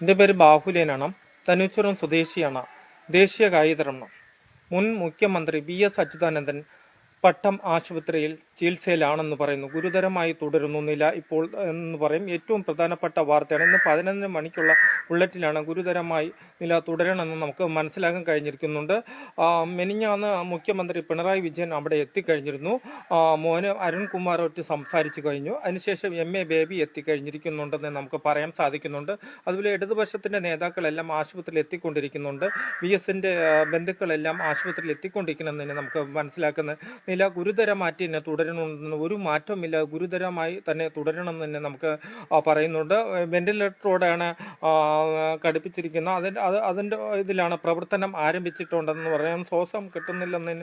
എൻ്റെ പേര് ബാഹുലേനാണ്. തനുച്ചുരം സ്വദേശിയാണ്. ദേശീയ കായികതരണം. മുൻ മുഖ്യമന്ത്രി VS അച്യുതാനന്ദൻ പട്ടം ആശുപത്രിയിൽ ചികിത്സയിലാണെന്ന് പറയുന്നു. ഗുരുതരമായി തുടരുന്നു നില ഇപ്പോൾ എന്ന് പറയും. ഏറ്റവും പ്രധാനപ്പെട്ട വാർത്തയാണ്. ഇന്ന് 11 മണിക്കുള്ള ബുള്ളറ്റിലാണ് ഗുരുതരമായി നില തുടരണമെന്ന് നമുക്ക് മനസ്സിലാക്കാൻ കഴിഞ്ഞിരിക്കുന്നുണ്ട്. മെനിഞ്ഞാന്ന് മുഖ്യമന്ത്രി പിണറായി വിജയൻ അവിടെ എത്തിക്കഴിഞ്ഞിരുന്നു. മോന് അരുൺകുമാറുമായിട്ട് സംസാരിച്ചു കഴിഞ്ഞു. അതിനുശേഷം MA ബേബി എത്തിക്കഴിഞ്ഞിരിക്കുന്നുണ്ടെന്ന് നമുക്ക് പറയാൻ സാധിക്കുന്നുണ്ട്. അതുപോലെ ഇടതുപക്ഷത്തിന്റെ നേതാക്കളെല്ലാം ആശുപത്രിയിൽ എത്തിക്കൊണ്ടിരിക്കുന്നുണ്ട്. VSന്റെ ബന്ധുക്കളെല്ലാം ആശുപത്രിയിൽ എത്തിക്കൊണ്ടിരിക്കണമെന്ന് നമുക്ക് മനസ്സിലാക്കുന്ന നില ഗുരുതരമായിട്ട് തന്നെ തുടരണമെന്ന് ഒരു മാറ്റവുമില്ല, ഗുരുതരമായി തന്നെ തുടരണമെന്ന് തന്നെ നമുക്ക് പറയുന്നുണ്ട്. വെന്റിലേറ്ററോടെയാണ് ഘടിപ്പിച്ചിരിക്കുന്നത്. അതിൻ്റെ ഇതിലാണ് പ്രവർത്തനം ആരംഭിച്ചിട്ടുണ്ടെന്ന് പറയാം. ശ്വാസം കിട്ടുന്നില്ലെന്ന്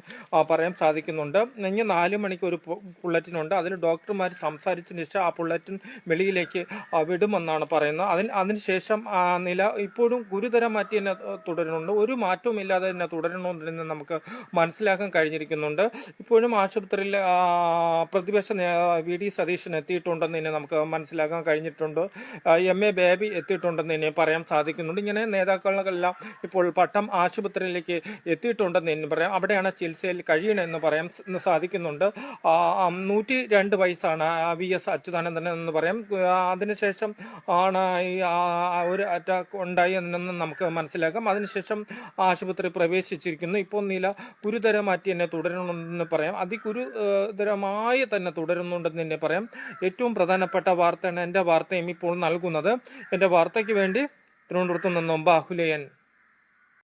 പറയാൻ സാധിക്കുന്നുണ്ട്. ഇനി 4 മണിക്ക് ഒരു ബുള്ളറ്റിനുണ്ട്. അതിൽ ഡോക്ടർമാർ സംസാരിച്ചതിന് ശേഷം ആ ബുള്ളറ്റിൻ വെളിയിലേക്ക് വിടുമെന്നാണ് പറയുന്നത്. അതിനുശേഷം നില ഇപ്പോഴും ഗുരുതരമായിട്ട് തന്നെ തുടരുന്നുണ്ട്. ഒരു മാറ്റവും ഇല്ലാതെ തന്നെ തുടരണമെന്ന് നമുക്ക് മനസ്സിലാക്കാൻ കഴിഞ്ഞിരിക്കുന്നുണ്ട്. ഇപ്പോഴും ആശുപത്രിയിൽ പ്രതിപക്ഷ VD സതീശൻ എത്തിയിട്ടുണ്ടെന്ന് തന്നെ നമുക്ക് മനസ്സിലാക്കാൻ കഴിഞ്ഞിട്ടുണ്ട്. MA ബേബി എത്തിയിട്ടുണ്ടെന്ന് തന്നെ പറയാൻ സാധിക്കുന്നുണ്ട്. ഇങ്ങനെ നേതാക്കളെല്ലാം ഇപ്പോൾ പട്ടം ആശുപത്രിയിലേക്ക് എത്തിയിട്ടുണ്ടെന്ന് തന്നെ പറയാം. അവിടെയാണ് ചികിത്സയിൽ കഴിയണമെന്ന് പറയാൻ സാധിക്കുന്നുണ്ട്. 102 വയസ്സാണ് VS അച്യുതാനന്ദൻ എന്ന് പറയാം. അതിനുശേഷം ആണ് ഈ ഒരു അറ്റാക്ക് ഉണ്ടായി എന്ന് നമുക്ക് മനസ്സിലാക്കാം. അതിനുശേഷം ആശുപത്രി പ്രവേശിച്ചിരിക്കുന്നു. ഇപ്പോൾ നില ഗുരുതരമാറ്റി തന്നെ തുടരണമെന്ന് പറയാം. അതിഗുരുതരമായി തന്നെ തുടരുന്നുണ്ടെന്ന് തന്നെ പറയാം. ഏറ്റവും പ്രധാനപ്പെട്ട വാർത്തയാണ് എൻ്റെ വാർത്തയും ഇപ്പോൾ നൽകുന്നത്. എൻ്റെ വാർത്തയ്ക്ക് വേണ്ടി തിരുവനന്തപുരത്ത് നിന്നും ബാഹുലേയൻ.